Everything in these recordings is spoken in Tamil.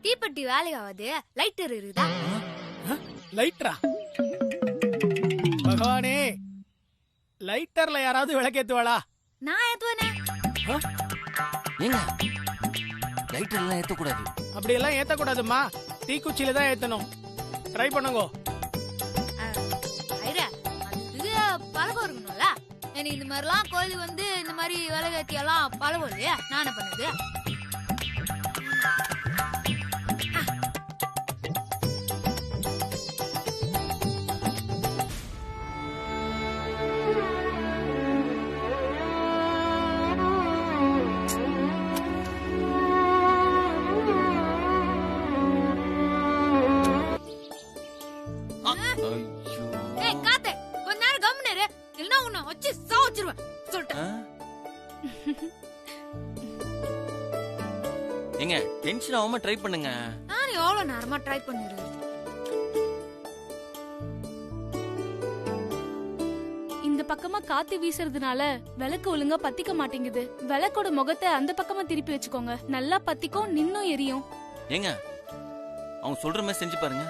தீப்பெட்டி வேலையாவது லைட்டர் இருக்குதா? லைட்டரா? பகவானே, லைட்டர்ல யாராவது விளக்கேத்துவாளா? நான் ஏத்துவேனே. ஏங்க லைட்டர்லாம் ஏத்தக்கூடாது. அப்படியெல்லாம் ஏத்தக்கூடாதுமா, தீக்குச்சியில தான் ஏத்தணும். ட்ரை பண்ணுங்க. பழகம் இருக்கணும்ல. எனக்கு இந்த மாதிரிலாம் கோயில் வந்து இந்த மாதிரி விளக்கேத்தியெல்லாம் பழகம் இல்லையா? நான் என்ன பண்ணுது? ஏங்க டென்ஷன் ஆகாம ட்ரை பண்ணுங்க. நான் எவ்வளவு நேரமா ட்ரை பண்ணிடுறேன். இந்த பக்கமா காத்து வீசுறதுனால விளக்கு ஒழுங்கா பத்திக்க மாட்டேங்குது. விளக்கோட முகத்தை அந்த பக்கமா திருப்பி வச்சுக்கோங்க. நல்லா பத்திக்கும், நின்னும் எரியும். ஏங்க அவங்க சொல்ற மாதிரி செஞ்சு பாருங்க.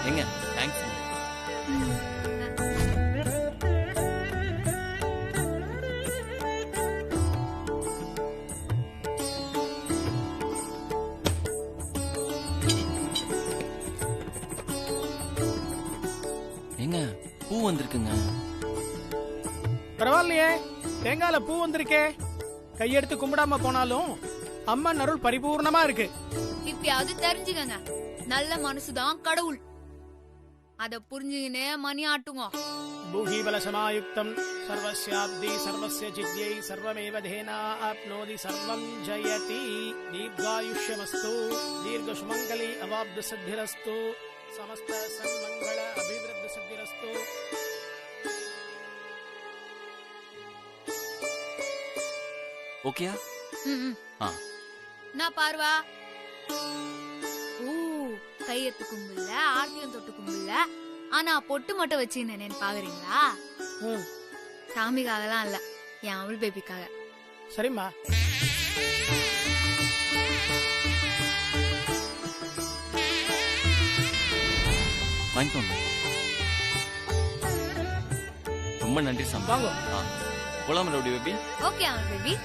ஏங்க தேங்க்ஸ். ஏங்க பூ வந்திருக்குங்க. பரவாயில்லையே, தேங்காயில பூ வந்திருக்கே. கையெடுத்து கும்பிடாம போனாலும் அம்மன் அருள் பரிபூர்ணமா இருக்கு. இப்பயாவது தெரிஞ்சுக்கங்க, நல்ல மனசுதான் கடவுள். அத புரிஞ்சுக்கினே மணி ஆட்டுங்க. பூஹி பலசமாயுக்தம் சர்வஸ்யாப்தி சர்வஸ்ய சித்யை சர்வமேவ தேனா ஆப்னோதி சர்வம் ஜயதி. தீர்காயுஷ்யமஸ்து, தீர்கசுமங்கலி அவாப்த சித்திரஸ்து, சமஸ்த சன்மங்கள அபிவிருத்த சித்திரஸ்து. ஓகேயா? நான் பார்வா கையெத்து கும்பிடல, ஆர்த்தியம் தொட்டு கும்பிடல, ஆனா பொட்டு மட்டும் வச்சுன்னு பாக்குறீங்களா? சாமிக்காகலாம் இல்ல, என் அவள் பேபிக்காக. சரிம்மா. வாங்கிக்கோங்க. ரொம்ப நன்றி சாமி. வாங்க. போலாம் ரவுடி பேபி. ஓகே அவள் பேபி.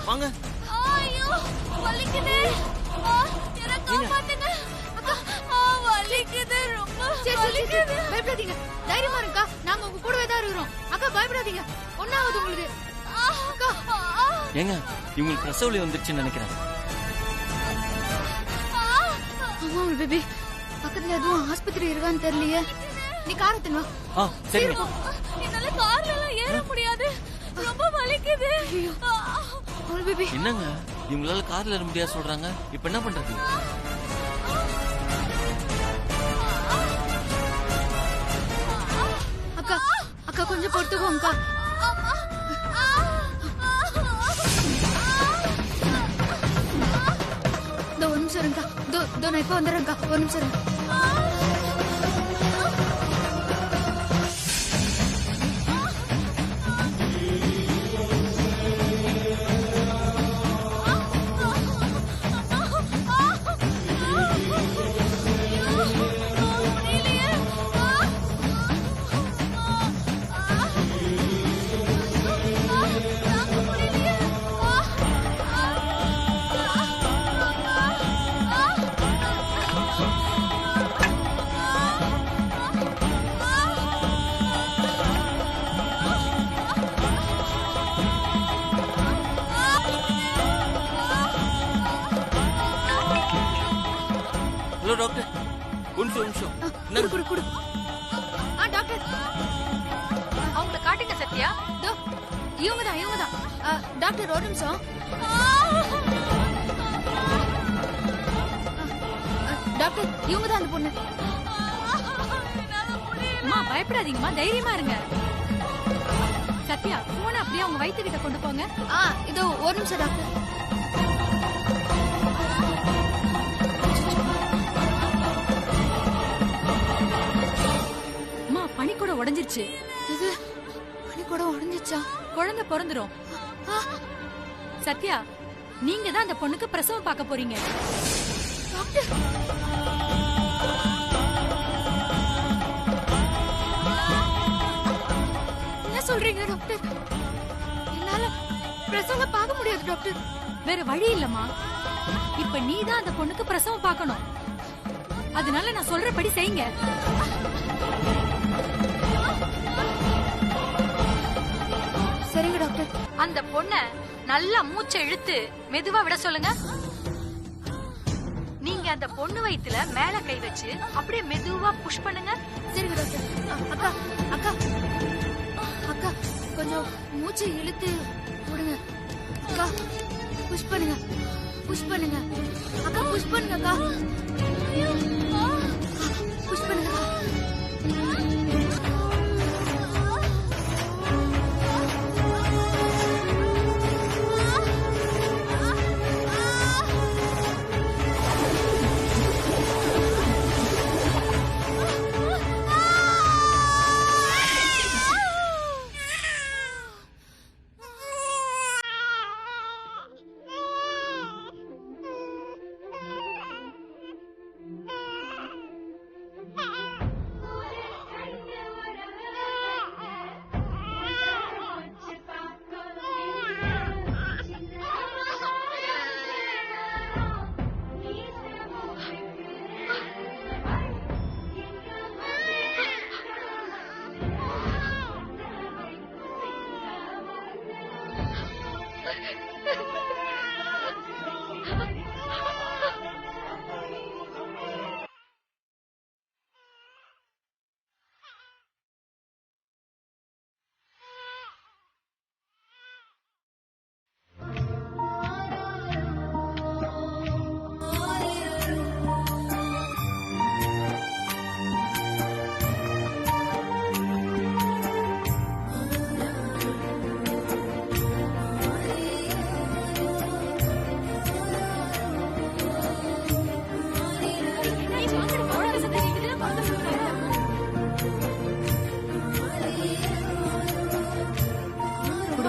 வாங்க. ஐயோ வலிக்குது. எனக்கு காப்பாத்துங்க அக்கா. வலிக்குது, ரொம்ப வலிக்குது. பயப்படாதீங்க, தைரியமா இருங்கக்கா. நாங்க உங்க கூடவே தான் இருக்கிறோம். அக்கா பயப்படாதீங்க, ஒண்ணாவது உங்களுக்கு. ஏங்க இவங்களுக்கு பிரசவலி வந்துருச்சுன்னு நினைக்கிறேன். ஆமா பேபி, பக்கத்துல எதுவும் ஆஸ்பத்திரி இருக்கான்னு தெரியலையே. நீ காரத்தின் வா. சரி. என்னால கார்ல எல்லாம் ஏற முடியாது, ரொம்ப வலிக்குது. பேபி என்னங்க இவங்களால கார்ல ஏற முடியாது சொல்றாங்க, இப்ப என்ன பண்றது? அக்கா அக்கா கொஞ்சம் பொறுத்துக்கோங்கக்கா. ஒரு நிமிஷம் இருங்கக்கா. நான் இப்ப வந்துடுறேன்க்கா, ஒரு நிமிஷம் இருங்க. டாக்டர் ஒரு நிமிஷம். டாக்டர் அவங்கள காட்டுங்க சத்யா. இவங்கதான் டாக்டர், ஒரு நிமிஷம். டாக்டர் இவங்க தான் அந்த பொண்ணு. அம்மா பயப்படாதீங்கம்மா, தைரியமா இருங்க. சத்யா போன அப்படியே அவங்க வயித்துக்கிட்ட கொண்டு போங்க. இதோ ஒரு நிமிஷம் டாக்டர். அம்மா பனிக்கூட உடைஞ்சிருச்சு. இது பனி கூட உடைஞ்சிச்சா? குழந்தை பிறந்துரும். சத்யா நீங்க தான் அந்த பொண்ணுக்கு பிரசவம் பார்க்க போறீங்க. டாக்டர் என்ன சொல்றீங்க டாக்டர்? என்னால பிரசவம் பார்க்க முடியாது டாக்டர். வேற வழி இல்லம்மா. இப்ப நீ தான் அந்த பொண்ணுக்கு பிரசவம் பார்க்கணும். அதனால நான் சொல்றபடி செய்யுங்க. சரிங்க டாக்டர். அந்த பொண்ண நல்லா மூச்சை இழுத்து மெதுவா விட சொல்லுங்க. நீங்க அந்த பொண்ணு வயித்துல மேல கை வச்சு அப்படியே மெதுவா புஷ் பண்ணுங்க. சரிங்க டாக்டர். அக்கா அக்கா அக்கா கொஞ்சம் மூச்சை இழுத்து விடுங்க. அக்கா புஷ் பண்ணுங்க, புஷ் பண்ணுங்க அக்கா, புஷ் பண்ணுங்க அக்கா, புஷ் பண்ணுங்க அக்கா.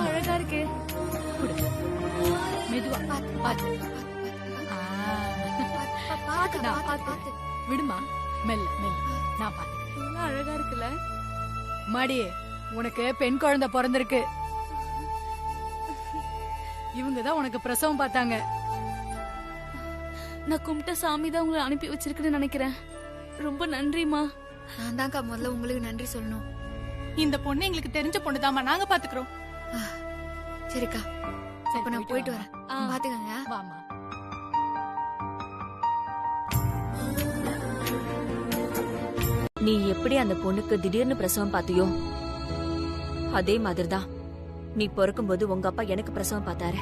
அழகா இருக்கு. மெதுவா பாத்து. விடுமா, மெல்ல மெல்ல, நான் பாத்து. அழகா இருக்குல்ல? மாடி உனக்கு பெண் குழந்தை பிறந்திருக்கு. இவங்கதான் உனக்கு பிரசவம் பார்த்தாங்க. நான் கும்பிட்ட சாமி தான் உங்களை அனுப்பி வச்சிருக்குன்னு நினைக்கிறேன். ரொம்ப நன்றிமா. நான் தான்க்கா முதல்ல உங்களுக்கு நன்றி சொல்லணும். இந்த பொண்ணு எங்களுக்கு தெரிஞ்ச பொண்ணுதாம்மா, நாங்க பாத்துக்கிறோம். சரிக்கா, அப்ப நான் போயிட்டு வரேன். பாத்துக்கங்க. வாமா. நீ எப்படி அந்த பொண்ணுக்கு திடீர்னு பிரசவம் பார்த்தியோ அதே மாதிரிதான் நீ பிறக்கும்போது உங்க அப்பா எனக்கு பிரசவம் பார்த்தாரு.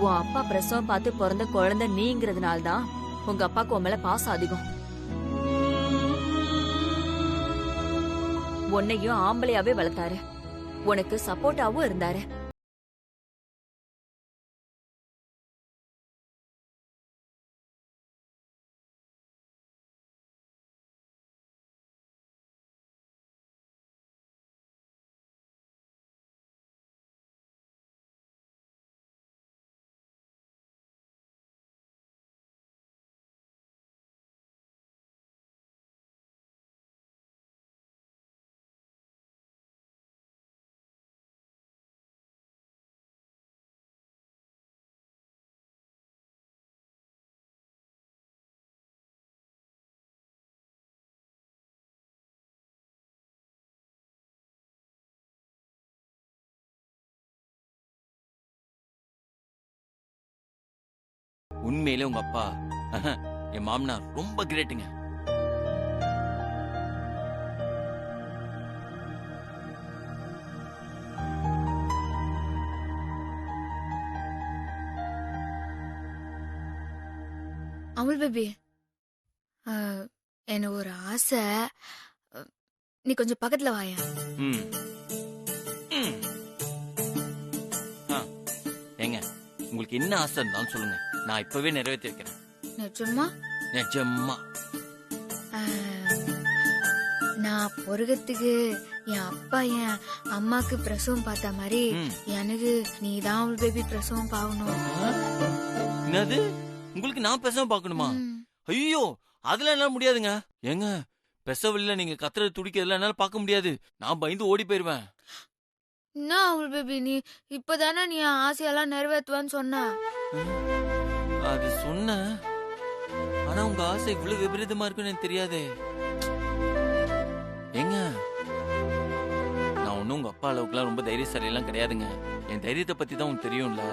உன் அப்பா பிரசவம் பார்த்து பிறந்த குழந்தை நீங்கிறதுனால்தான் உங்க அப்பாக்கு உன் மேல பாசம் அதிகம். உன்னையும் ஆம்பளையாவே வளர்த்தாரு, உனக்கு சப்போர்ட்டாவும் இருந்தாரு. உண்மையிலே உங்க அப்பா என் மாமனார் ரொம்ப கிரேட்டுங்க. அமுல் பேபி, எனக்கு ஒரு ஆசை. நீ கொஞ்சம் பக்கத்துல வாயா. ம். ம். ஆ, ஏங்க உங்களுக்கு என்ன ஆசை இருந்தாலும் சொல்லுங்க, நான் இப்பவே நிறைவேற்றி வைக்கிறேன். நிஜமா? நிஜமா. நான் பொருகத்துக்கு என் அப்பா என் அம்மாக்கு பிரசவம் பார்த்த மாதிரி எனக்கு நீதான் அமுல் பேபி பிரசவம் பார்க்கணும். என்னது? உங்களுக்கு நான் பெசவ பார்க்கணுமா? ஐயோ, அதெல்லாம் என்னால முடியாதுங்க. ஏங்க பெசவில்ல நீங்க கத்துறது துடிக்கிறதுல என்னால பார்க்க முடியாது. நான் பயந்து ஓடி போயிருவேன். என்ன அமுல் பேபி, நீ இப்பதானே நீ ஆசையெல்லாம் நிறைவேற்றுவான்னு சொன்ன. அது சொன்ன, ஆனா உங்க ஆசை இவ்வளவு விபரீதமா இருக்குன்னு எனக்கு தெரியாதே. ஏங்க நான் ஒன்னும் உங்க அப்பா அளவுக்குலாம் ரொம்ப தைரியசாலி எல்லாம் கிடையாதுங்க. என் தைரியத்தை பத்தி தான் உங்களுக்கு தெரியும்ல.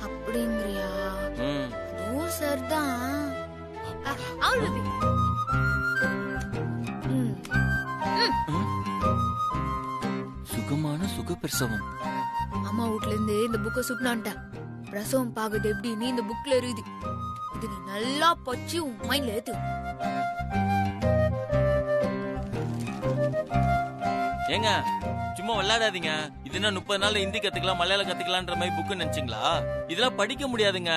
அப்படிங்கிறியா? அதுவும் சரிதான். அமுல் பேபி. சுகமான சுகப்பிரசவம். அம்மா வீட்ல இருந்து இந்த புக்கை சுட்டினான்ட்டேன். பிரசவம் பாக்குது எப்படின்னு இந்த புக்ல இருக்குது. இது நீ நல்லா பச்சு உன் மைண்ட்ல ஏத்து. ஏங்க சும்மா விளையாடாதீங்க. இது என்ன 30 நாள்ல ஹிந்தி கத்துக்கலாம் மலையாளம் கத்துக்கலான்ற மாதிரி புக்கு நினைச்சீங்களா? இதெல்லாம் படிக்க முடியாதுங்க.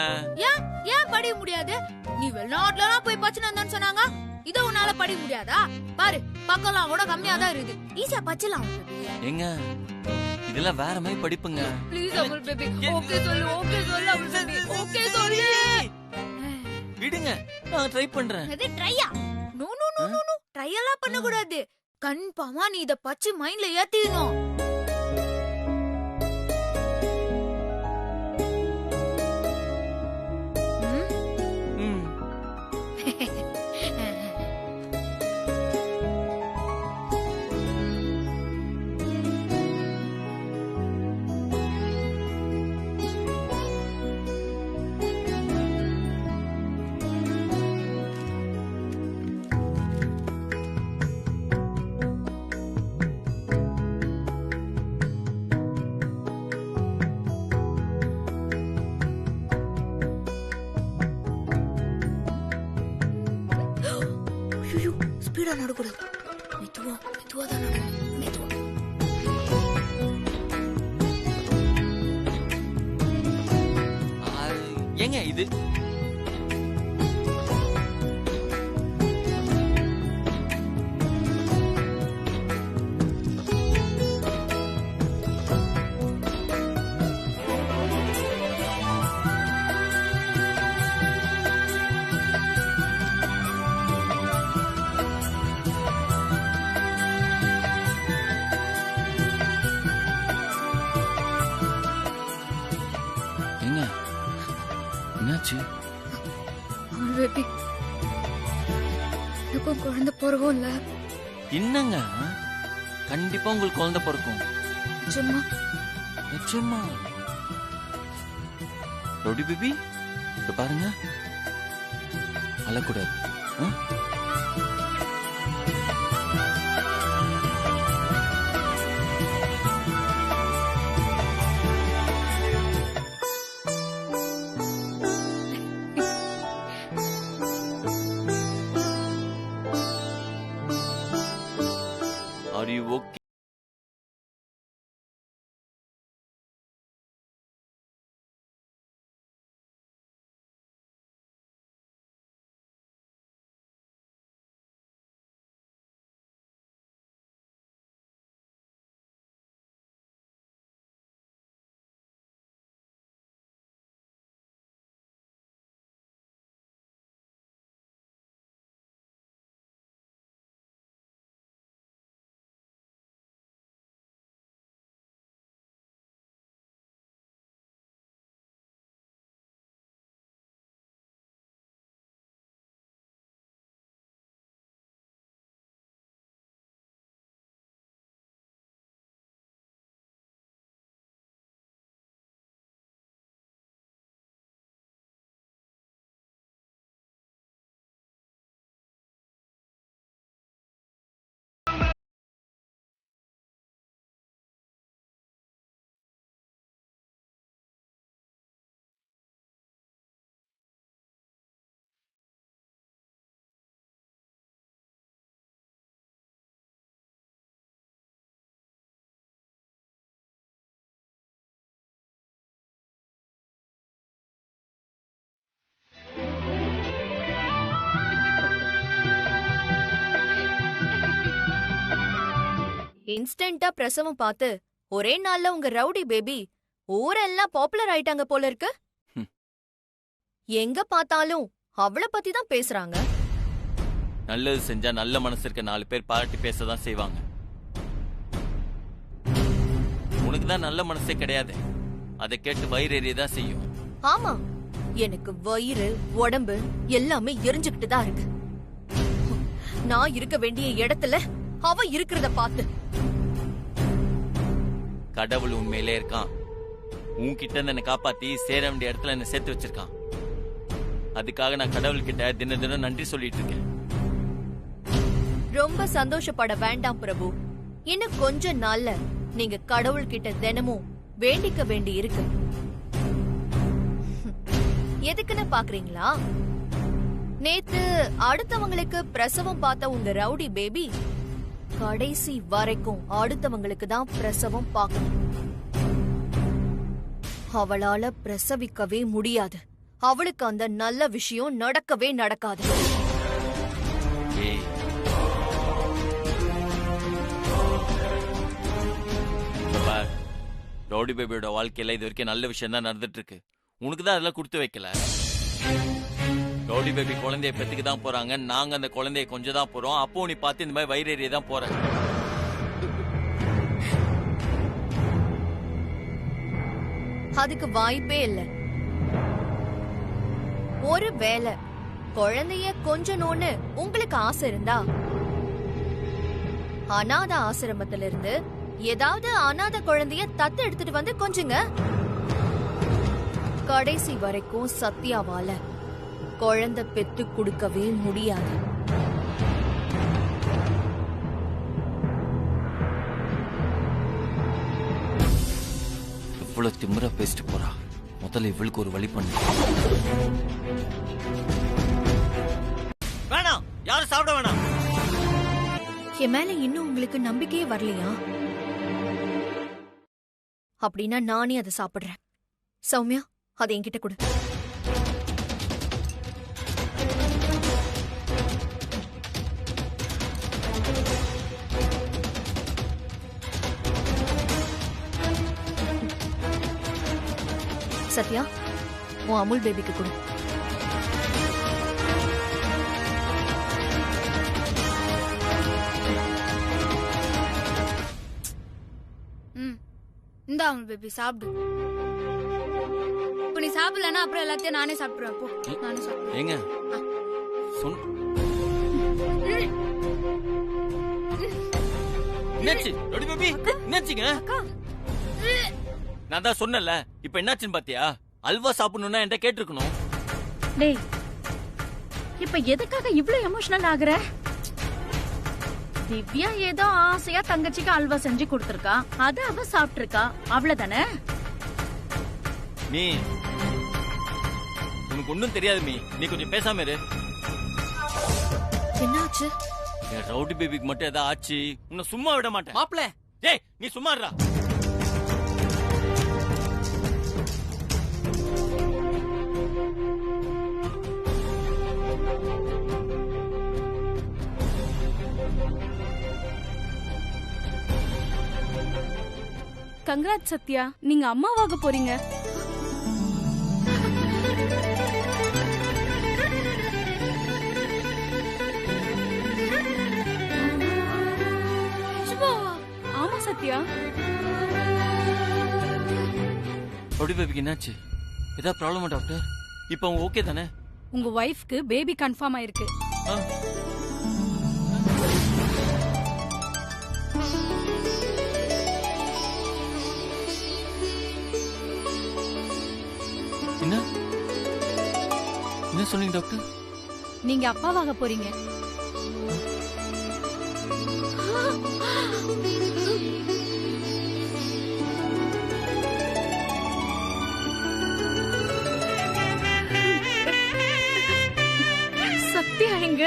ஏன் படிக்க முடியாது? நீ வெளிநாட்டுல போய் பச்சுன்னு சொன்னாங்க. இத உன்னால படிக்க முடியாதா? பாரு, பக்கம்லாம் கூட கம்மியா தான் இருக்குது. ஈஸியா பச்சலாம். ஏங்க இதெல்லாம் வேற மாதிரி படிப்புங்க. ப்ளீஸ் அமுல் பேபி, ஓகே சொல்லு, ஓகே சொல்லு அமுல் பேபி, ஓகே சொல்லு. விடுங்க, நான் ட்ரை பண்றேன். இது ட்ரையா? No no no no, try எல்லாம் பண்ண கூடாது. கன்ஃபார்மா நீ இத பச்சு மைண்ட்ல ஏத்திடணும். ஸ்பீடா நடக்கூடாது. மெதுவா மெதுவா தான் நடக்கணும். மெதுவா. ஏங்க இது என்னாச்சு? அமுல் பேபி, எனக்கும் குழந்தை பிறகும்ல. என்னங்க கண்டிப்பா உங்களுக்கு குழந்தை பிறக்கும். நிஜமா? நிச்சயமா. ரொடி பேபி, இப்ப பாருங்க, அழக்கூடாது. Are you okay? இன்ஸ்டன்ட்டா பிரசவம் பார்த்து ஒரே நாள்ல உங்க ரவுடி பேபி ஊரெல்லாம் பாப்புலர் ஆயிட்டாங்க போல இருக்கு. எங்க பார்த்தாலும் அவளை பத்தி தான் பேசுறாங்க. நல்லது செஞ்சா நல்ல மனசு இருக்க 4 பேர் பாராட்டி பேசதான் செய்வாங்க. உனக்கு தான் நல்ல மனசே கிடையாது. அதை கேட்டு வயிறு எரியதான் செய்யும். ஆமா, எனக்கு வயிறு உடம்பு எல்லாமே எரிஞ்சுக்கிட்டு தான் இருக்கு. நான் இருக்க வேண்டிய இடத்துல அவ இருக்கிறத பார்த்து. கடவுள் உண்மையிலே இருக்கான். உன்கிட்ட இருந்து என்னை காப்பாத்தி சேர வேண்டிய இடத்துல என்ன சேர்த்து வச்சிருக்கான். அதுக்காக நான் கடவுள்கிட்ட தினம் தினம் நன்றி சொல்லிட்டு இருக்கேன். ரொம்ப சந்தோஷப்பட வேண்டாம் பிரபு. இன்னும் கொஞ்ச நாள்ல நீங்க கடவுள் கிட்ட தினமும் வேண்டிக்க வேண்டி இருக்கு. எதுக்குன்னு பாக்குறீங்களா? நேத்து அடுத்தவங்களுக்கு பிரசவம் பார்த்த உங்க ரவுடி பேபி கடைசி வரைக்கும் அடுத்தவங்களுக்கு தான் பிரசவம் பார்க்கணும். அவளால பிரசவிக்கவே முடியாது. அவளுக்கு அந்த நல்ல விஷயம் நடக்கவே நடக்காது. ரவுடி பேபியோட வாழ்க்கையில இது வரைக்கும் நல்ல விஷயம் தான் நடந்துட்டு இருக்கு. உனக்கு தான் அதெல்லாம் கொடுத்து வைக்கல. ரவுடி பேபி குழந்தைய பெத்துக்கு தான் போறாங்க. நாங்க அந்த குழந்தைய கொஞ்சம் தான் போறோம். அப்போ நீ பார்த்து இந்த மாதிரி வயிறேறிய தான் போற. அதுக்கு வாய்ப்பே இல்ல. ஒரு வேளை குழந்தைய கொஞ்சணும்னு உங்களுக்கு ஆசை இருந்தா அநாத ஆசிரமத்துல இருந்து ஏதாவது அநாத குழந்தைய தத்து எடுத்துட்டு வந்து கொஞ்சுங்க. கடைசி வரைக்கும் சத்யாவால குழந்தை பெத்து கொடுக்கவே முடியாது. இவ்வளவு திமிரா பேசிட்டு போறா. முதல்ல இவளுக்கு ஒரு வழி பண்ணு. வேணாம், யாரும் சாப்பிட வேணாம். என் மேல இன்னும் உங்களுக்கு நம்பிக்கையே வரலையா? அப்படின்னா நானே அதை சாப்பிடுறேன். சௌமியா, அதை என்கிட்ட கொடு. சத்யா, உன் அமுல் பேபிக்கு கொடு. இந்த அமுல் பேபி சாப்பிடு. இப்ப நீ சாப்பிடலன்னா அப்புறம் எல்லாத்தையும் நானே சாப்பிடுவேன். போ, நானே சாப்பிடுவேன். ஏங்க என்னாச்சு ரவுடி பேபி? என்னாச்சுங்க? நான் தான் சொன்னல. இப்ப என்னாச்சுன்னு பாத்தியா? அல்வா சாப்பிடணும்னா என்கிட்ட கேட்டிருக்கணும். டேய், இப்ப எதுக்காக இவ்ளோ எமோஷனல் ஆகுற? திவ்யா ஏதோ ஆசையா தங்கச்சிக்கு அல்வா செஞ்சு கொடுத்திருக்கா. அத அவ சாப்பிட்டிருக்கா. அவ்வளவுதானே? நீ உனக்கு ஒண்ணும் தெரியாது. நீ கொஞ்சம் பேசாம இரு. என்னாச்சு? என் ரவுடி பேபிக்கு மட்டும் ஏதாவது ஆச்சு உன்னை சும்மா விட மாட்டேன். மாப்ள, ஏய், நீ சும்மா இருடா. கங்க்ராட் சத்யா, நீங்க அம்மாவாக போறீங்க. ஆமா சத்யா. ரவுடி பேபிக்கு என்னாச்சு? ஏதாவது ப்ராப்ளமா டாக்டர்? இப்ப அவங்க ஓகே தானே? உங்க வைஃப்க்கு பேபி கன்ஃபார்ம் ஆயிருக்கு. என்ன சொன்னீங்க டாக்டர்? நீங்க அப்பாவாக போறீங்க. சத்யா எங்க?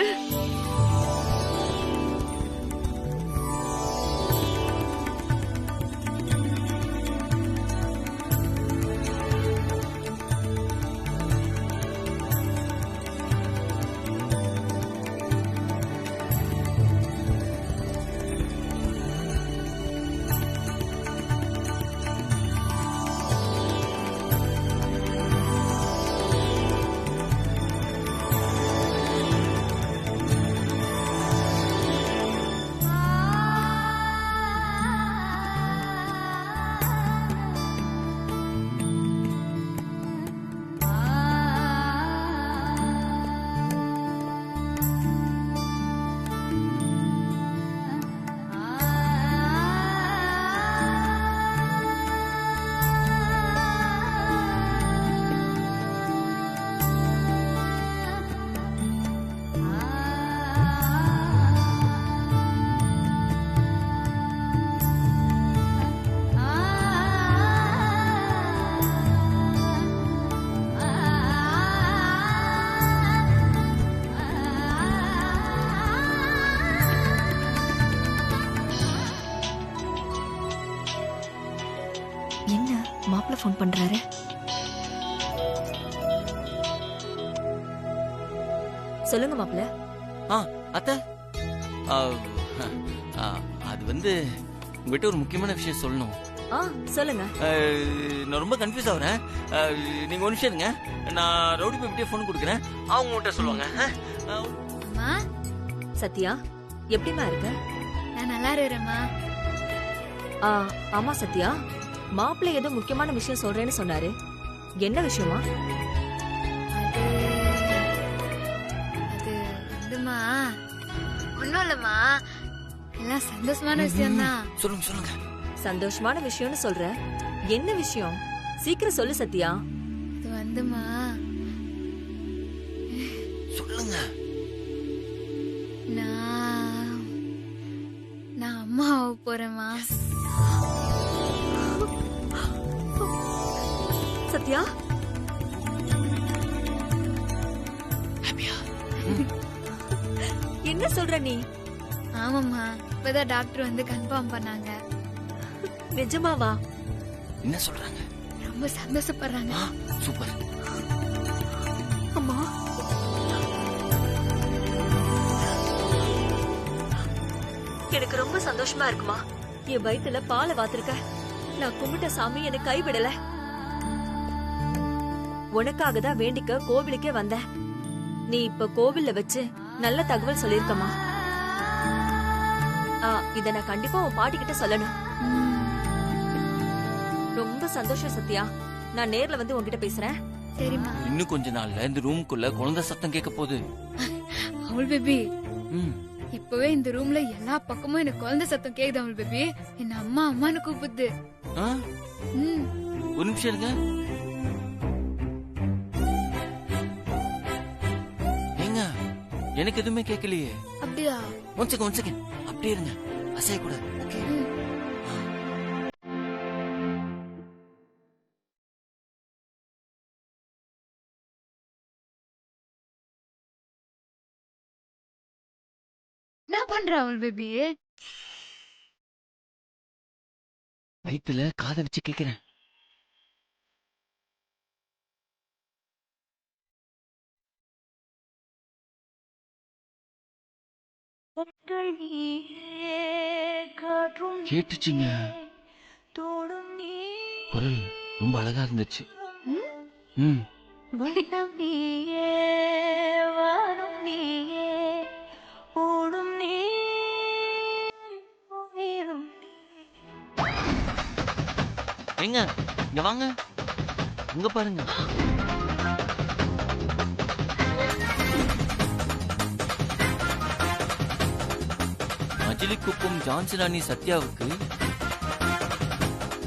மாப்பிள்ள ஃபோன் பண்றாரு. சொல்லுங்க மாப்பிள்ள. அத்தை, அது வந்து உங்ககிட்ட ஒரு முக்கியமான விஷயம் சொல்லணும். சொல்லுங்க. நான் ரொம்ப கன்ஃபியூஸ் ஆகுறேன். நீங்க ஒரு நிமிஷம் இருங்க, நான் ரவுடி பேபிட்டே ஃபோன் கொடுக்குறேன், அவங்க உங்கள்கிட்ட சொல்லுவாங்க. அம்மா, சத்யா, எப்படிமா இருக்க? நான் நல்லா இருக்கிறேம்மா. ஆமா சத்யா, மாப்பிள்ள ஏதோ முக்கியமான விஷயம் சொல்றேன்னு சொன்னாரு. என்ன விஷயமா? அது வந்துமா, ஒன்னும் இல்லம்மா, எல்லாம் சந்தோஷமான விஷயம்தான். சொல்லுங்க சொல்லுங்க. சந்தோஷமான விஷயம்னு சொல்ற, என்ன விஷயம்? சீக்கிரம் சொல்லு சத்யா. அது வந்துமா, சொல்லுங்க. நான் அம்மா ஆக போறேம்மா. சத்யா, என்ன சொல்ற நீ? ஆமாம்மா, இப்பதான் டாக்டர் வந்து கன்ஃபார்ம் பண்ணாங்க. நிஜமாவா? என்ன சொல்றாங்க? ரொம்ப சந்தோஷப்படுறாங்க. சூப்பர். அம்மா, எனக்கு ரொம்ப சந்தோஷமா இருக்குமா. என் வயித்துல பாலை வாத்திருக்க. நான் கும்பிட்ட சாமி எனக்கு கைவிடல. உனக்காக தான் வேண்டிக்க கோவிலுக்கே வந்த. நீ இப்ப கோவில்ல வச்சு நல்ல தகவல் சொல்லிருக்கமா. இத நான் கண்டிப்பா உன் பாட்டி கிட்ட சொல்லணும். ரொம்ப சந்தோஷம் சத்யா. நான் நேர்ல வந்து உன்கிட்ட பேசுறேன். சரிம்மா. இன்னும் கொஞ்ச நாள்ல இந்த ரூமுக்குள்ள குழந்தை சத்தம் கேட்க போகுது. அவள் பேபி, இப்பவே இந்த ரூம்ல எல்லா பக்கமும் எனக்கு குழந்தை சத்தம் கேக்குது. அவள் பேபி என்ன அம்மா அம்மான்னு கூப்பிடுது. ஒரு நிமிஷம் இருங்க. ஏங்க, எனக்கு எதுவுமே கேட்கலையே. அப்படியா? ஒன் செகண்ட் அப்படியே இருங்க, அசைய கூடாது. என்ன பண்ற அவள் பேபி? வயித்துல காதை வச்சு கேக்குறேன். கேட்டுச்சுங்க. குரல் ரொம்ப அழகா இருந்துச்சு. ஏங்க, இங்க வாங்க, இங்க பாருங்க. மஜிலிக்குப்பம் ஜான்சிராணி சத்யாவுக்கு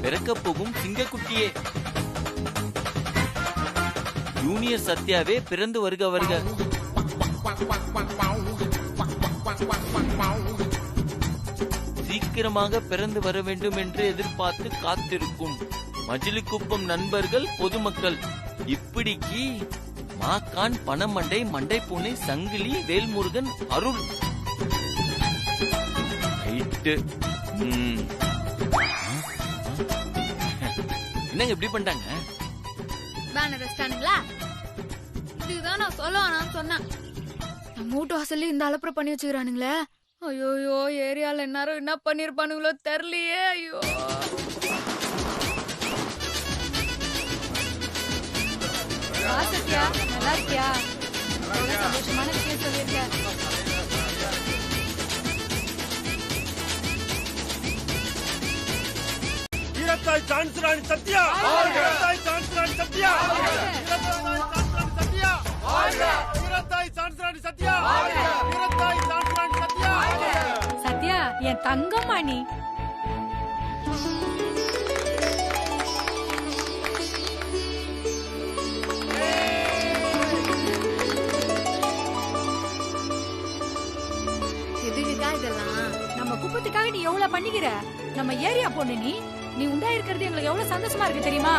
பிறக்க போகும் சிங்கக்குட்டியே. ஜூனியர் சத்யாவே பிறந்து வருக வருக. சீக்கிரமாக பிறந்து வர வேண்டும் என்று எதிர்பார்த்து காத்திருக்கும் மஜிலிக்குப்பம் நண்பர்கள், பொதுமக்கள். இப்படிக்கு மாக்கான், பணமண்டை, மண்டை பூனை, சங்கிலி, வேல்முருகன், அருள். என்னங்க இப்படி பண்ணிட்டாங்க? பேனர் வச்சிட்டானுங்களா? இதுதான் நான் சொல்ல வேணாம்னு சொன்னேன். நம்ம வீட்டு வாசல்ல இந்த அலப்பறை பண்ணி வச்சுக்கிறானுங்களே. ஐயோ, ஏரியால எல்லாரும் என்ன பண்ணிருப்பானுங்களோ தெரியலையே. ஐயோ, சத்யா, நல்லா இருக்கியா? சந்தோஷமான விஷயம் சொல்லியிருக்கேன். வீரத்தாய் ஜான்சிராணி சத்யா, வீரத்தாய் ஜான்சிராணி சத்யா, வீரத்தாய் ஜான்சிராணி சத்யா, வீரத்தாய் ஜான்சிராணி சத்யா. சத்யா, என் தங்கம்மா நீ. எதுக்குக்கா இதெல்லாம்? நம்ம குப்பத்துக்காக நீ எவ்வளவு பண்ணிக்கிற? நம்ம ஏரியா பொண்ணு நீ. நீ உண்டா இருக்கிறது எங்களுக்கு எவ்வளவு சந்தோஷமா இருக்கு தெரியுமா?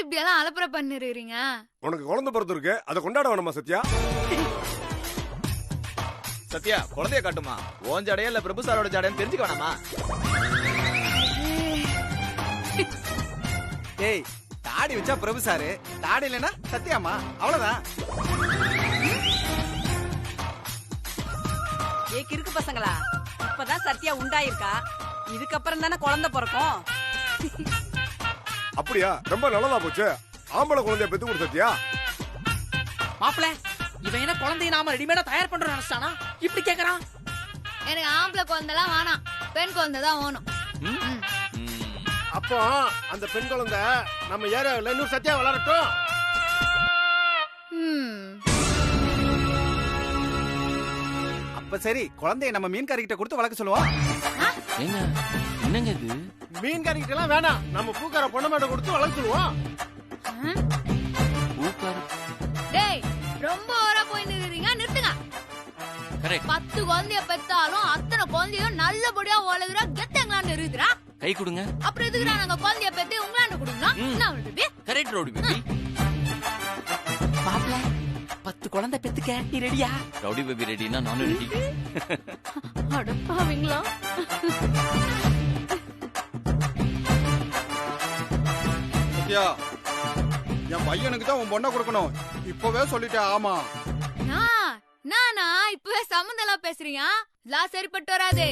இப்படி எல்லாம் அலப்பற பண்ணிருக்கீங்க? உனக்கு குழந்தை பிறந்திருக்கு, அதை கொண்டாட வேணாமா சத்யா? சத்யா குழந்தைய காட்டுமா? ஓன் ஜடையா இல்ல பிரபு சாரோட ஜடைன்னு தெரிஞ்சுக்க வேணாமா? ஏய், தாடி வச்சா பிரபு சாரு, தாடி இல்லைன்னா சத்யாமா, அவ்வளவுதான். ஏ கிறுக்கு பசங்களா, இப்பதான் சத்யா உண்டாயிருக்கா, இதுக்கப்புறம் தானே குழந்தை பிறக்கும். அப்படியா? ரொம்ப நல்லதா போச்சு. ஆம்பளை குழந்தைய பெத்து கொடு சத்யா. மாப்பிள, இவன் என்ன குழந்தைய நாம ரெடிமேடா தயார் பண்றோம் நினைச்சானா இப்படி கேக்குறான்? எனக்கு ஆம்பளை குழந்தைலாம் வேணாம், பெண் குழந்தை தான் வேணும். அப்போ அந்த பெண் குழந்தை நம்ம ஏரியாவில் இன்னும் சத்யா வளரட்டும். அப்ப சரி, குழந்தைய நம்ம மீன்காரிகிட்ட கொடுத்து வளர்க்க சொல்லுவோம். என்னங்க இது? மீன்காரிகிட்ட எல்லாம் வேணாம், நம்ம பூக்கார பொண்ணு மேடம் கொடுத்து வளர்க்க சொல்லுவோம். டேய், ரொம்ப ஓரா போய் நிக்கிறீங்க, நிறுத்துங்க. 10 குழந்தைய பெத்தாலும் அத்தனை குழந்தையும் நல்லபடியா வளர்க்குறா, கெத்தங்களான்னு இருக்குறா. கை கொடுங்க. அப்புறம் எதுக்குறா நாங்க குழந்தைய பெத்து உங்களாண்ட கொடுக்கணும்? என்ன பேபி? Correct rowdy baby. மாப்பிள, 10 குழந்தை பெத்துக்க நீ ரெடியா? ரவுடி பேபி ரெடினா நானும் ரெடி. அடப்பாவீங்களா? சத்யா, என் பையனுக்கு தான் உன் பொண்ணை கொடுக்கணும், இப்பவே சொல்லிட்டேன். ஆமா நானா இப்பவே சம்மந்தெல்லாம் பேசுறீங்க? சரிப்பட்டு வராதே.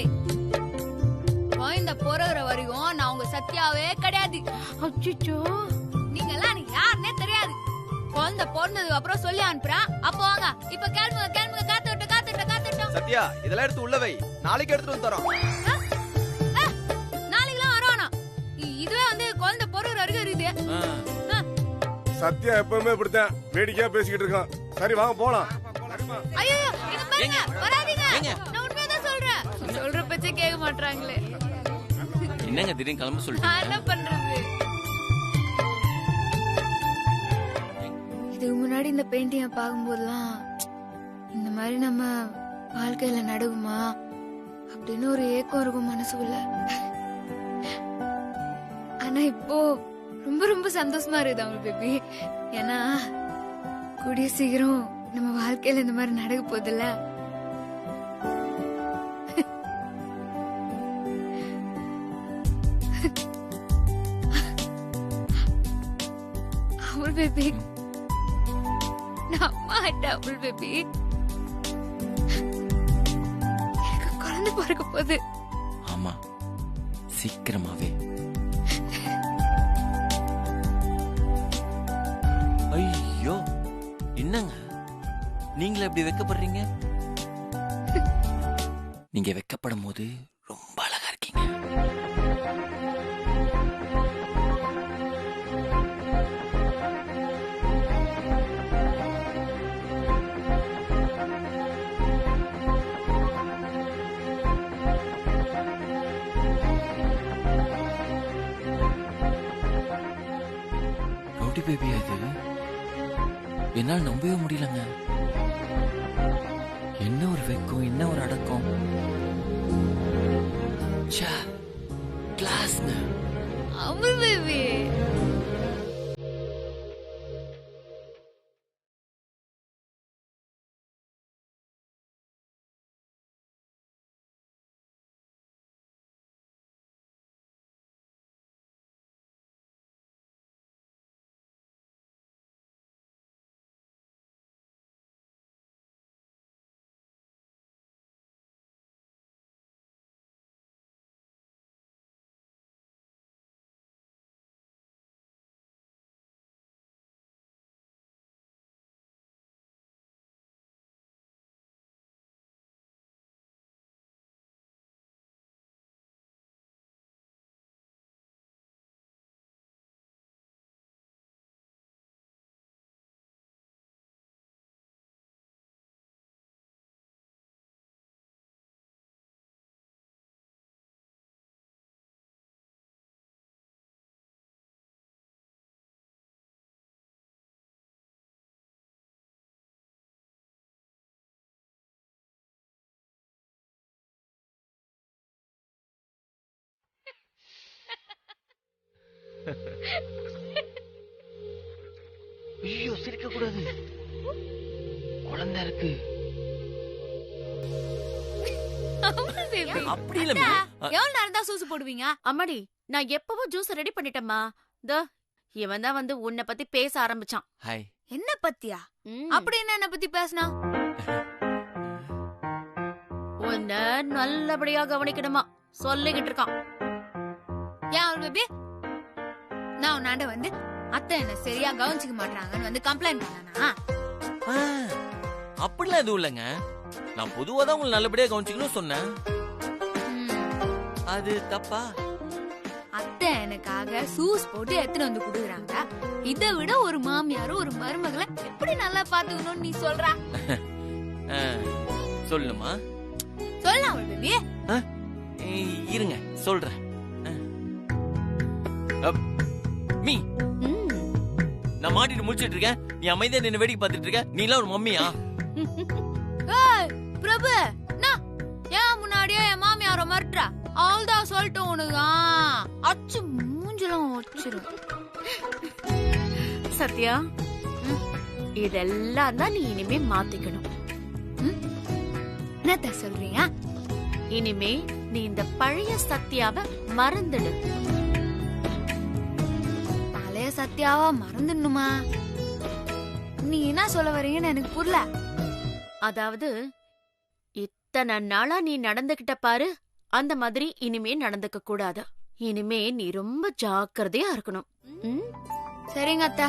குழந்தை பிறகுற வரைக்கும் நான் உங்க சத்யாவே கிடையாது. அச்சோ, நீங்க எல்லாம் எனக்கு யாருன்னே தெரியாது. குழந்தை பிறந்ததுக்கு அப்புறம் சொல்லி அனுப்புறேன், அப்போ வாங்க. இப்ப கிளம்புங்க கிளம்புங்க, காத்துட்டோம். சத்யா, இதெல்லாம் எடுத்து உள்ள வை, நாளைக்கு எடுத்துட்டு வந்து தரோம். நாளைக்குலாம் வரோம். இதுவே வந்து குழந்தை பிறகுற வரைக்கும் இருக்குது. சத்யா எப்பவுமே இப்படித்தான் வேடிக்கையா பேசிக்கிட்டு இருக்கான். சரி வாங்க போலாம். ஐயோ, இங்க பாருங்க, வராதீங்க. நான் உண்மையா தான் சொல்றேன். சொல்ற பேச்சே கேட்க மாட்டாங்களே. என்னங்க திடீர்னு கிளம்ப நான் சொல்லிட்டீங்க? என்ன பண்றது? இதுக்கு முன்னாடி இந்த பெயிண்டிங்க பார்க்கும்போதெல்லாம் இந்த மாதிரி நம்ம வாழ்க்கையில நடக்குமா அப்படின்னு ஒரு ஏக்கம் இருக்கும் மனசுக்குள்ள. ஆனா இப்போ ரொம்ப ரொம்ப சந்தோஷமா இருக்குது அவங்க பேபி. ஏன்னா கூடிய சீக்கிரம் நம்ம வாழ்க்கையில இந்த மாதிரி நடக்க போதில்ல. அமுல் பேபி, நான் அம்மா ஆயிட்டேன். அமுல் பேபி, எனக்கு குழந்தை பிறக்க போகுது. ஆமா, சீக்கிரமாவே. ஐயோ, என்னங்க நீங்களே எப்படி வெக்கப்படுறீங்க? நீங்க வெக்கப்படும் போது ரொம்ப அழகா இருக்கீங்க. ரவுடி பேபி, அது என்னால் நம்பவே முடியலங்க. என்ன ஒரு வெக்கம், என்ன ஒரு அடக்கம். கிளாஸ் அமுல் பேபி, சிரிக்க கூடாது, குழந்தை இருக்கு. அப்படி இல்ல மீ. எவ்வளவு நேரம் தான் சூசு போடுவீங்க? அம்மாடி, நான் எப்பவும் ஜூஸ் ரெடி பண்ணிட்டேம்மா. இவன் தான் வந்து உன்னை பத்தி பேச ஆரம்பிச்சான். ஹாய். என்ன பத்தியா? அப்படின்னு என்ன பத்தி பேசினா? உன்னை நல்லபடியா கவனிக்கணுமா சொல்லிக்கிட்டு இருக்கான். ஏன் பேபி, நான் உன்னாண்ட வந்து அத்தை என்ன சரியா கவனிச்சுக்க மாட்டாங்கன்னு வந்து கம்ப்ளைண்ட் பண்ணனா? அப்படிலாம் எதுவும் இல்லைங்க. நான் பொதுவா தான் உங்களை நல்லபடியா கவனிச்சுக்கணும் சொன்னேன். அது தப்பா? அத்தை எனக்காக சூஸ் போட்டு எடுத்துட்டு வந்து குடுக்குறாங்க. இதை விட ஒரு மாமியாரும் ஒரு மருமகளை எப்படி நல்லா பாத்துக்கணும்னு நீ சொல்ற? சொல்லுமா? சொல்லலாம் பேபி. இருங்க சொல்றேன். மீ, நான் மாட்டிட்டு முடிச்சிட்டு இருக்கேன், நீ அமைதியா நின்னு வேடிக்கை பார்த்துட்டு இருக்க. நீ எல்லாம் ஒரு மம்மியா? பிரபு, ஏன் முன்னாடியே என் மாமியார மறுட்டுறா? அவள்தான் சொல்லிட்டோம் உனக்கு. அச்சு மூஞ்சலாம் வச்சிரும். சத்யா, இதெல்லாம் தான் நீ இனிமே மாத்திக்கணும். என்னத்த சொல்றீங்க? இனிமே நீ இந்த பழைய சத்யாவை மறந்துடு. பழைய சத்யாவா மறந்துடணுமா? நீ என்ன சொல்ல வரீங்கன்னு எனக்கு புரியல. அதாவது இத்தனை நாளா நீ நடந்துகிட்ட பாரு, அந்த மாதிரி இனிமே நடந்துக்க கூடாது. இனிமே நீ ரொம்ப ஜாக்கிரதையா இருக்கணும். சரிங்க அத்தா,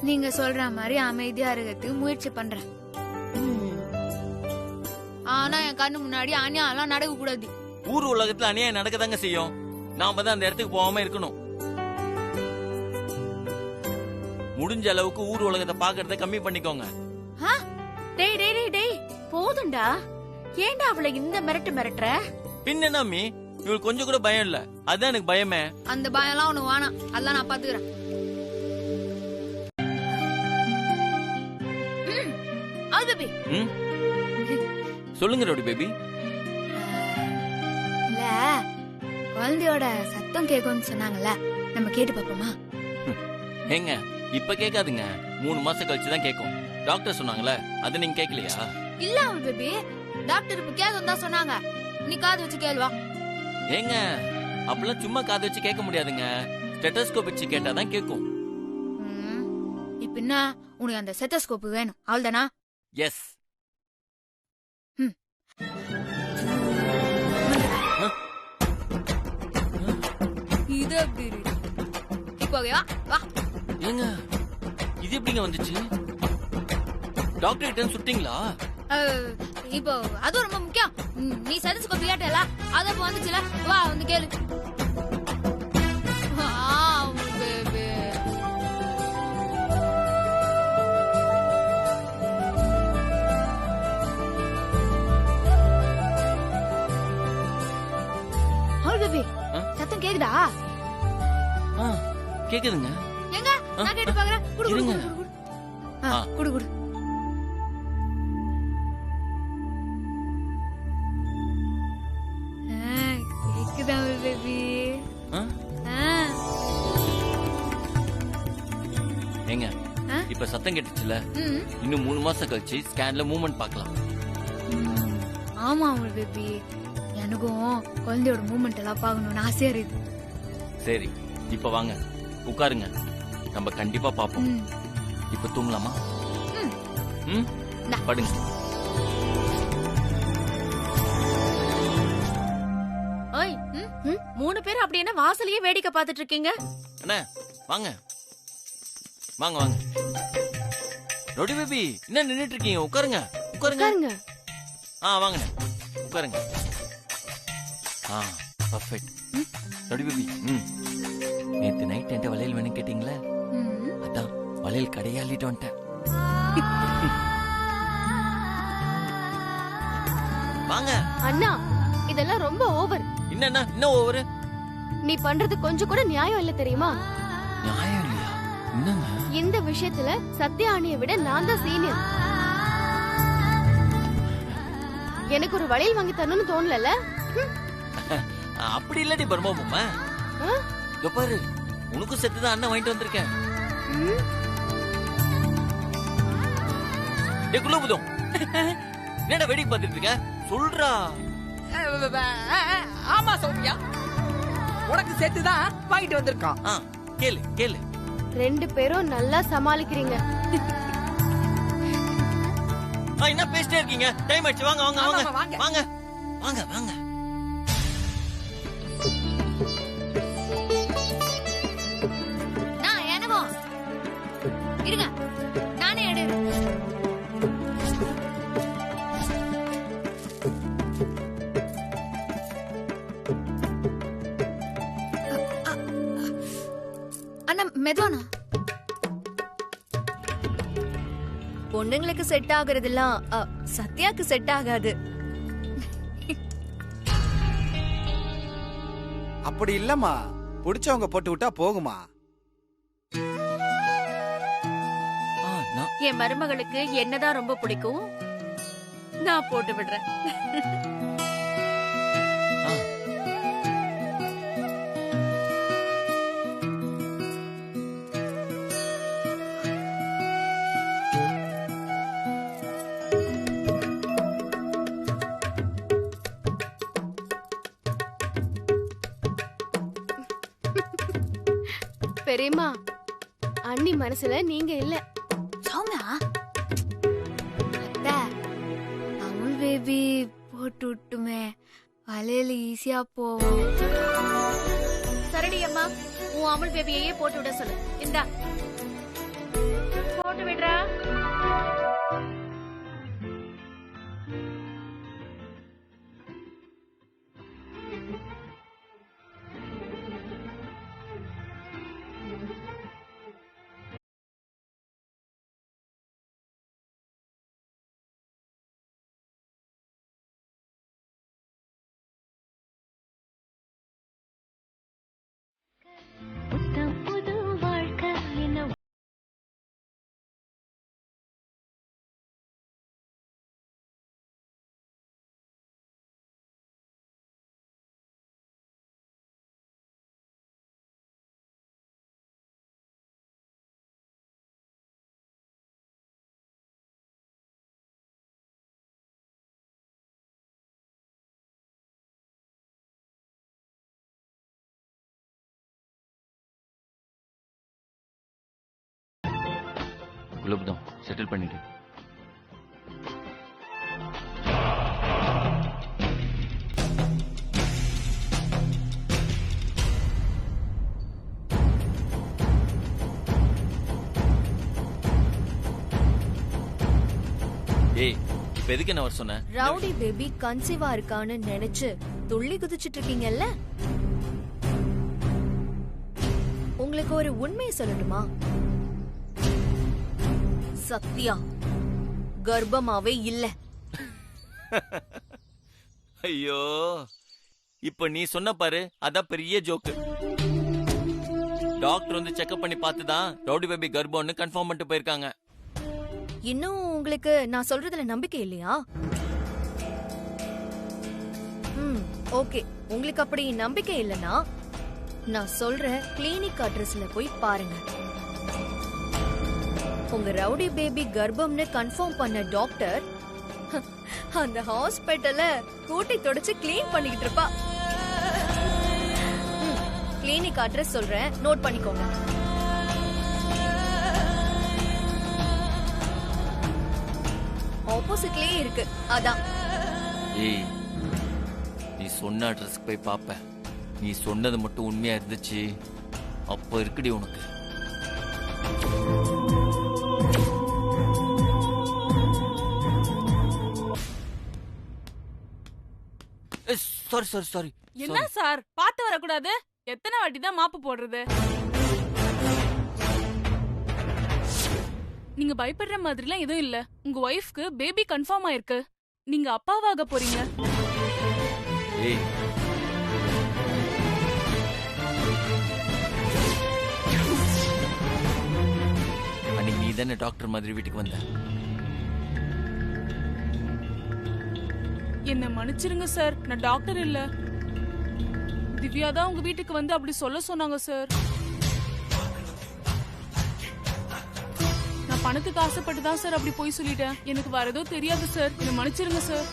நீங்க சொல்ற மாதிரி அமைதியா இருக்கிறதுக்கு முயற்சி பண்றேன். ஆனா என் கண்ணு முன்னாடி அநியாயம் நடக்க கூடாது. ஊர் உலகத்துல அநியாயம் நடக்கதாங்க செய்யும். நாம தான் அந்த இடத்துக்கு போகாம இருக்கணும். முடிஞ்ச அளவுக்கு ஊர் உலகத்தை பாக்குறத கம்மி பண்ணிக்கோங்க. டேய் டேய் டேய் டேய், போதும்டா. ஏன்டா அவளை இந்த மிரட்டுற? பின்ன மீ, இவளுக்கு கொஞ்சம் கூட பயம் இல்ல. அதான் எனக்கு பயமே. அந்த பயம் எல்லாம் ஒண்ணு வேணாம், அதெல்லாம் நான் பாத்துக்கிறேன். சொல்லுங்க ரோடி பேபி. இல்ல, குழந்தையோட சத்தம் கேக்கும்னு சொன்னாங்கல்ல, நம்ம கேட்டு பாப்போமா? ஏங்க இப்ப கேட்காதுங்க, 3 மாசம் கழிச்சு தான் கேட்கும். டாக்டர் சொன்னாங்களே, அது நீங்க கேட்கலையா? இல்ல அவள் பேபி, டாக்டர் இப்ப கேட்கும் தான் சொன்னாங்க. நீ காது வச்சு கேள்வா. ஏங்க அப்பெல்லாம் சும்மா காது வச்சு கேட்க முடியாதுங்க, ஸ்டெத்தோஸ்கோப் வச்சு கேட்டாதான் கேட்கும். இப்ப என்ன உனக்கு அந்த ஸ்டெத்தோஸ்கோப் வேணும்? அவள்தானா? எஸ். இது எப்படி இருக்கு? இப்போ வா. ஏங்க இது எப்படிங்க வந்துச்சு? டாக்டர் கிட்ட சுட்டிங்களா? இப்போ அது ரொம்ப முக்கியம். நீ ஸ்டெத்தோஸ்கோப் கேட்டல, அத இப்ப வந்துச்சுல, வா வந்து கேளு. பேபி, பேபி சத்தம் கேக்குதா? கேக்குதுங்க. எங்க நான் கேட்டு பாக்குறேன். குடு குடு குடு குடு. கேக்குதா பேபி? ஏங்க இப்ப சத்தம் கேட்டுச்சுல, இன்னும் 3 மாசம் கழிச்சு ஸ்கேன்ல மூவ்மெண்ட் பார்க்கலாம். ஆமா பேபி, எனக்கும் குழந்தையோட மூவ்மெண்ட் எல்லாம் பார்க்கணும்னு ஆசையா இருக்கு. சரி இப்ப வாங்க உட்காருங்க, நம்ம கண்டிப்பா பாப்போம். இப்ப தூங்கலாமா? படுங்க. ஓய், 3 பேர் அப்படி என்ன வாசலையே வேடிக்கை பார்த்துட்டு இருக்கீங்க? அண்ணா வாங்க வாங்க வாங்க. ரோடி பேபி என்ன நின்னுட்டு இருக்கீங்க? உட்காருங்க உட்காருங்க. வாங்க உட்காருங்க. பர்ஃபெக்ட். ரோடி பேபி, நேத்து நைட் என்கிட்ட வளையல் வேணும் கேட்டீங்களா? அதான் வளையல் கடையாளிட்டு வந்துட்டேன். வாங்க. அண்ணா, இதெல்லாம் ரொம்ப ஓவர். என்னன்னா இன்னும் ஓவர்? நீ பண்றது கொஞ்சம் கூட நியாயம் இல்ல தெரியுமா? நியாயம் இல்லையா? என்னங்க? இந்த விஷயத்துல சத்யா அண்ணியை விட நான் தான் சீனியர். எனக்கு ஒரு வளையல் வாங்கி தரணும்னு தோணல. அப்படி இல்லடி பர்மாபுமா. பாரு, உனக்கும் செத்துதான் அண்ணன் வாங்கிட்டு வந்திருக்கேன். குலோபுதம் என்னடா வெடி பார்த்துட்டு இருக்க சொல்றா. ஆமா சௌமியா, உனக்கு சேர்த்துதான் வாங்கிட்டு வந்திருக்கான். கேளு கேளு. 2 பேரும் நல்லா சமாளிக்கிறீங்க. என்ன பேசிட்டே இருக்கீங்க? டைம் ஆயிடுச்சு. வாங்க வாங்க வாங்க வாங்க வாங்க வாங்க. நான் என்னவோ இருங்க, நானே எடுறேன். அண்ணா மெதுவானா. பொண்ணுங்களுக்கு செட் ஆகுறதெல்லாம் சத்யாக்கு செட் ஆகாது. அப்படி இல்லம்மா, பிடிச்சவங்க போட்டு விட்டா போகுமா? என் மருமகளுக்கு என்னதான் ரொம்ப பிடிக்கும், நான் போட்டு விடுறேன். பெரியம்மா, அண்ணி மனசுல நீங்க இல்ல. சௌமியா, அமுல் பேபி போட்டு விட்டுமே, வலையில ஈஸியா போவோம். சரடி அம்மா, உன் அமுல் பேபியையே போட்டு விட சொல்லு. இந்தா போட்டு விடுறா. குலோபுதம் செட்டில் பண்ணிட்டு. ஏய், இப்ப எதுக்கு என்ன வர சொன்ன? ரவுடி பேபி கன்சீவா இருக்கான்னு நினைச்சு துள்ளி குதிச்சிட்டு இருக்கீங்கல்ல. உங்களுக்கு ஒரு உண்மையை சொல்லணுமா? சத்யா கர்ப்பமாவே இல்ல. ஐயோ, இப்ப நீ சொன்ன பாரு, அதான் பெரிய ஜோக்கு. டாக்டர் வந்து செக்அப் பண்ணி பார்த்துதான் ரவுடி பேபி கர்ப்பம்னு கன்ஃபார்ம் பண்ணிட்டு போயிருக்காங்க. இன்னும் உங்களுக்கு நான் சொல்றதுல நம்பிக்கை இல்லையா? ஓகே, உங்களுக்கு அப்படி நம்பிக்கை இல்லனா நான் சொல்ற கிளினிக் அட்ரஸ்ல போய் பாருங்க. உங்க ரவுடி பேபி கர்ப்பம்னு கன்ஃபார்ம் பண்ண டாக்டர் அந்த ஹாஸ்பிடல்ல கூட்டி தொடச்சு கிளீன் பண்ணிக்கிட்டு இருப்பா. கிளினிக் அட்ரஸ் சொல்றேன், நோட் பண்ணிக்கோங்க. ஆப்போசிட்லயே இருக்கு. அதான். ஏய், நீ சொன்ன அட்ரஸ்க்கு போய் பாப்ப. நீ சொன்னது மட்டும் உண்மையா இருந்துச்சு, அப்ப இருக்குடி உனக்கு. Sorry sorry sorry. என்ன சார், பார்த்து வரக்கூடாது? எத்தனை வாட்டி தான் மாப்பு போடுறது? நீங்க பயப்படுற மாதிரிலாம் எதுவும் இல்ல. உங்க ஒய்ஃப்க்கு பேபி கன்ஃபார்ம் ஆயிருக்கு. நீங்க அப்பாவாக போறீங்க. ஏய், அன்னைக்கு நீ தானே டாக்டர் மாதிரி வீட்டுக்கு வந்த? என்ன மன்னிச்சிருங்க சார், நான் டாக்டர் இல்ல. திவ்யா தான் உங்க வீட்டுக்கு வந்து அப்படி சொல்ல சொன்னாங்க சார். நான் நான் பணத்துக்கு ஆசைப்பட்டு தான் சார் அப்படி போய் சொல்லிட்டேன். எனக்கு வரதோ தெரியாது சார், என்ன மன்னிச்சிருங்க சார்.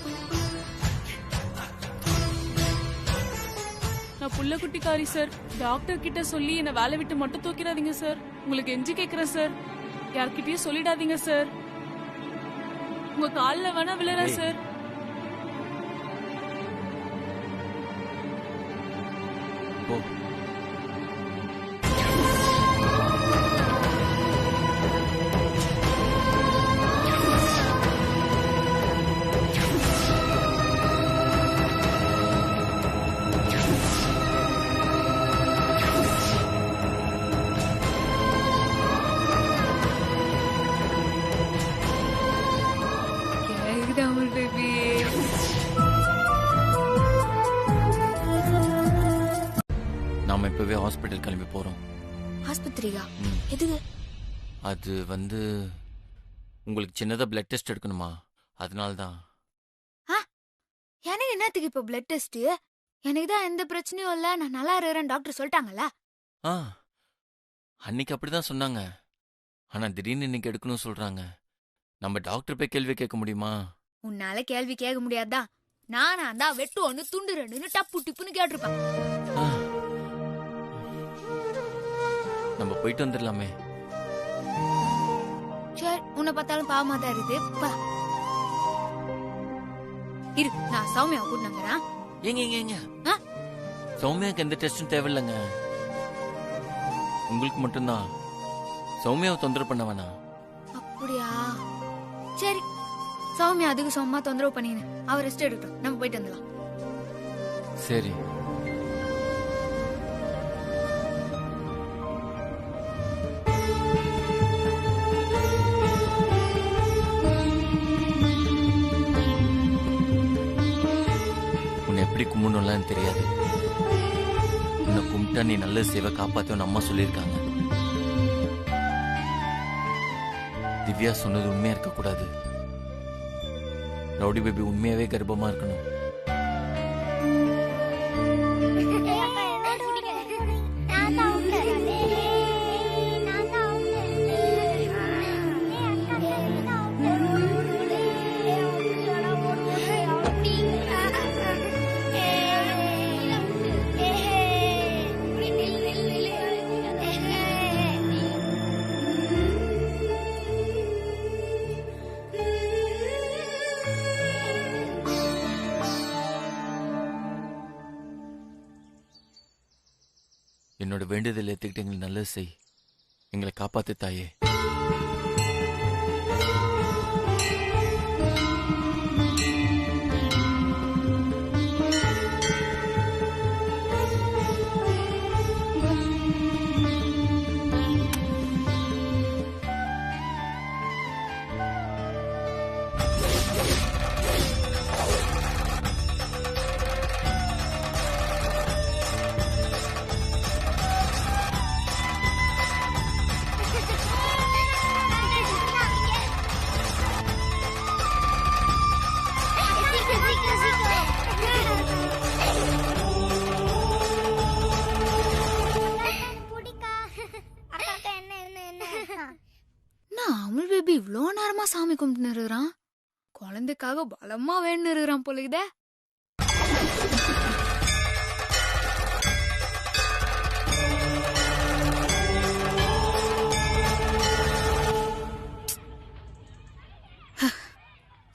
நான் புள்ள குட்டிக்காரி சார். டாக்டர் கிட்ட சொல்லி என்ன வேலை விட்டு மட்டும் தூக்கிடாதீங்க சார். உங்களுக்கு எஞ்சி கேக்குறேன் சார், யார்கிட்டயும் சொல்லிடாதீங்க சார். உங்க கால்ல வேணா விழுறேன் சார். நாம இப்பவே ஹாஸ்பிட்டல் கிளம்பி போறோம். ஆஸ்பத்திரியா? எதுக்கு? அது உங்களுக்கு சின்னதா பிளட் டெஸ்ட் எடுக்கணுமா, அதனாலதான். எனக்கு என்னத்துக்கு இப்ப பிளட் டெஸ்ட்? எனக்கு தான் எந்த பிரச்சனையும் இல்ல, நான் நல்லா இருக்கிறேன் டாக்டர் சொல்லிட்டாங்கல்ல. அன்னைக்கு அப்படிதான் சொன்னாங்க. ஆனா திடீர்னு இன்னைக்கு எடுக்கணும் சொல்றாங்க. நம்ம டாக்டர் போய் கேள்வி கேட்க முடியுமா? உன்னால கேள்வி கேட்க முடியாதான். நானா தான் வெட்டு ஒண்ணு துண்டு ரெண்டுன்னு டப்பு டிப்புன்னு கேட்டிருப்பேன். நம்ம போயிட்டு வந்துடலாமே. சரி, உன்னை பார்த்தாலும் பாவமா தான் இருக்குது. இரு, நான் சௌமியாவை கூட்டினங்கிறேன். ஏங்க சௌமியாவுக்கு எந்த டெஸ்டும் தேவையில்லைங்க. உங்களுக்கு மட்டும்தான். சௌமியாவை தொந்தரவு பண்ண வேணாம். அப்படியா? சரி, சௌமியா அதுக்கு சும்மா தொந்தரவு பண்ணினு அவர் ரெஸ்ட் எடுக்கட்டும், நம்ம போயிட்டு வந்துடலாம். சரி. உன்னை எப்படி கும்பிடணும்லாம் தெரியாது. உன்னை கும்பிட்டா நீ நல்ல சேவை காப்பாத்தோன்னு அம்மா சொல்லியிருக்காங்க. திவ்யா சொன்னது உண்மையா இருக்க கூடாது. ரவுடி பேபி உண்மையாவே கர்ப்பமா இருக்கணும். என்னோட வேண்டுதல் ஏத்துக்கிட்டு எங்களுக்கு நல்லது செய். எங்களை காப்பாத்து தாயே. அமுல் பேபி இவ்வளோ நேரமா சாமி கும்பிட்டு இருக்கிறான். குழந்தைக்காக பலமா வேணுன்னு இருக்கிறான் போல இத.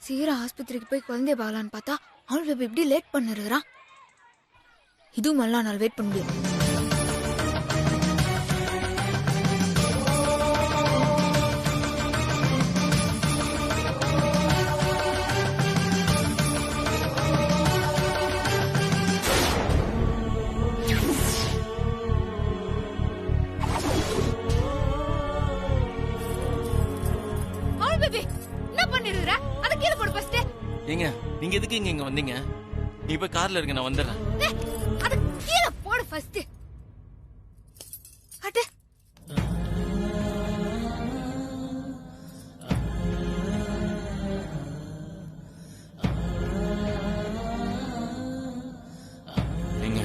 சீக்கிரம் ஆஸ்பத்திரிக்கு போய் குழந்தைய பார்க்கலான்னு பார்த்தா அமுல் பேபி இப்படி லேட் பண்ணிருக்கிறான். இதுவும் நல்லா நாள் வெயிட் பண்ண முடியும். ஏங்க நீங்க எதுக்கு இங்க வந்தீங்க? நீ போய் கார்ல இருங்க, நான் வந்துடுறேன். அத கீழே போடு ஃபர்ஸ்ட். அட ஏங்க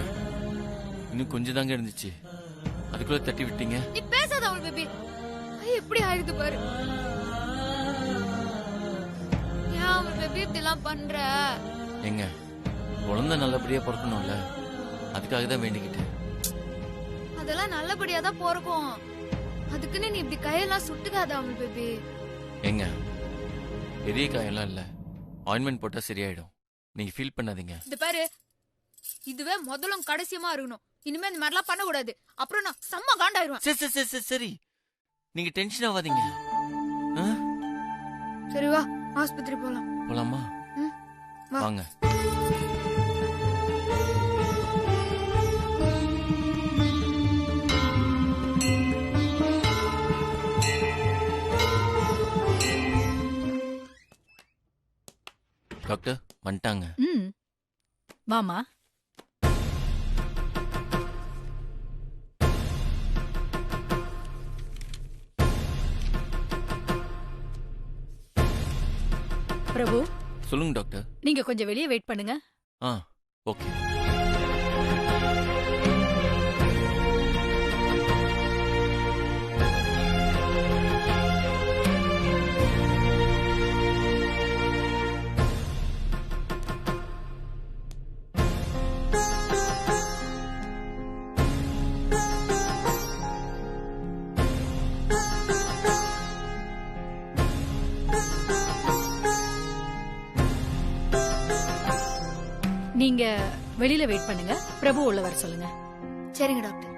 இன்னும் கொஞ்சம் தாங்க இருந்துச்சு, அதுக்குள்ள தட்டி விட்டீங்க. நீ பேசாத அவள் பேபி. எப்படி ஆயிடுது பாரு. பேபி இப்படி எல்லாம் பண்ற? எங்க குழந்தை நல்லபடியா பிறக்கணும்ல, அதுக்காக தான் வேண்டிக்கிட்டேன். அதெல்லாம் நல்லபடியா தான் பிறக்கும். அதுக்குன்னு நீ இப்படி கையெல்லாம் சுட்டுக்காத அமல் பேபி. எங்க பெரிய காயெல்லாம் இல்ல, ஆயின்மெண்ட் போட்டா சரியாயிடும். நீங்க ஃபீல் பண்ணாதீங்க. இந்த பாரு, இதுவே முதலும் கடைசியமா இருக்கணும். இனிமே இந்த மாதிரிலாம் பண்ண கூடாது. அப்புறம் நான் செம்ம காண்டாயிருவேன். சரி சரி சரி சரி, நீங்க டென்ஷன் ஆகாதீங்க. சரி வா, ஆஸ்பத்திரி போலாம். போலாமா? வாங்க. டாக்டர் வந்துட்டாங்க. வாமா. பிரபு, சொல்லுங்க டாக்டர். நீங்க கொஞ்சம் வெளியே வெயிட் பண்ணுங்க. ஓகே. நீங்க வெளியில வெயிட் பண்ணுங்க. பிரபு உள்ள வர சொல்லுங்க. சரிங்க டாக்டர்.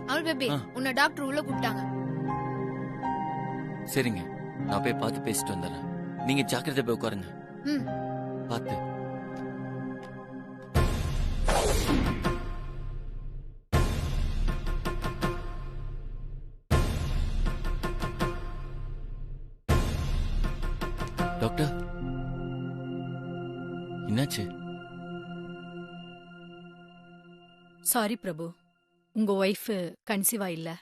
அமல் பேபி, உன்னை டாக்டர் உள்ள கூப்பிட்டாங்க. சரிங்க, நான் போய் பார்த்து பேசிட்டு வந்துடுறேன். நீங்க ஜாக்கிரதை போய் உட்காருங்க. பார்த்து. டாக்டர், என்னாச்சு? சாரி பிரபு, உங்க ஒய்ஃப் கன்சீவா இல்ல.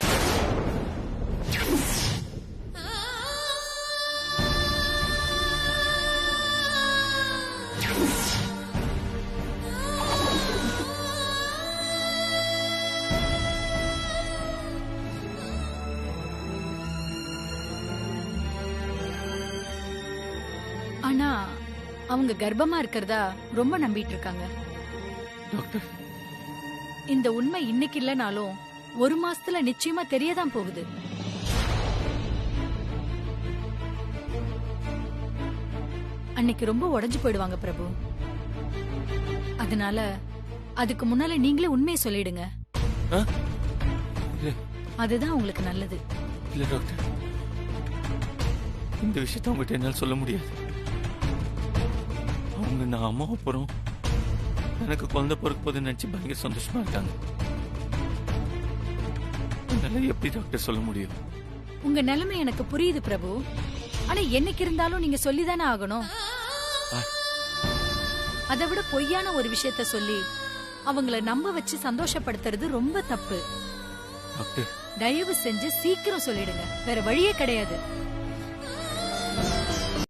ஆனா அவங்க கர்ப்பமா இருக்கிறதா ரொம்ப நம்பிட்டு இருக்காங்க. டாக்டர், இந்த உண்மை இன்னைக்கு இல்லனாலும் 1 மாசத்துல நிச்சயமா தெரியதான் போகுது. அன்னைக்கு ரொம்ப உடைஞ்சு போயிடுவாங்க பிரபு. அதனால அதுக்கு முன்னால நீங்களே உண்மையை சொல்லிடுங்க. அதுதான் உங்களுக்கு நல்லது. இல்ல டாக்டர், இந்த விஷயத்த உங்ககிட்ட என்னால சொல்ல முடியாது. அவங்க நான் அம்மாவை போறோம், எனக்கு குழந்தை பிறக்க போது நினைச்சு பயங்கர சந்தோஷமா இருக்காங்க. என்னால எப்படி டாக்டர் சொல்ல முடியும்? உங்க நிலைமை எனக்கு புரியுது பிரபு. ஆனா என்னைக்கு இருந்தாலும் நீங்க சொல்லிதானே ஆகணும். அதை விட பொய்யான ஒரு விஷயத்த சொல்லி அவங்கள நம்ப வச்சு சந்தோஷப்படுத்துறது ரொம்ப தப்பு. டாக்டர், தயவு செஞ்சு சீக்கிரம் சொல்லிடுங்க, வேற வழியே கிடையாது.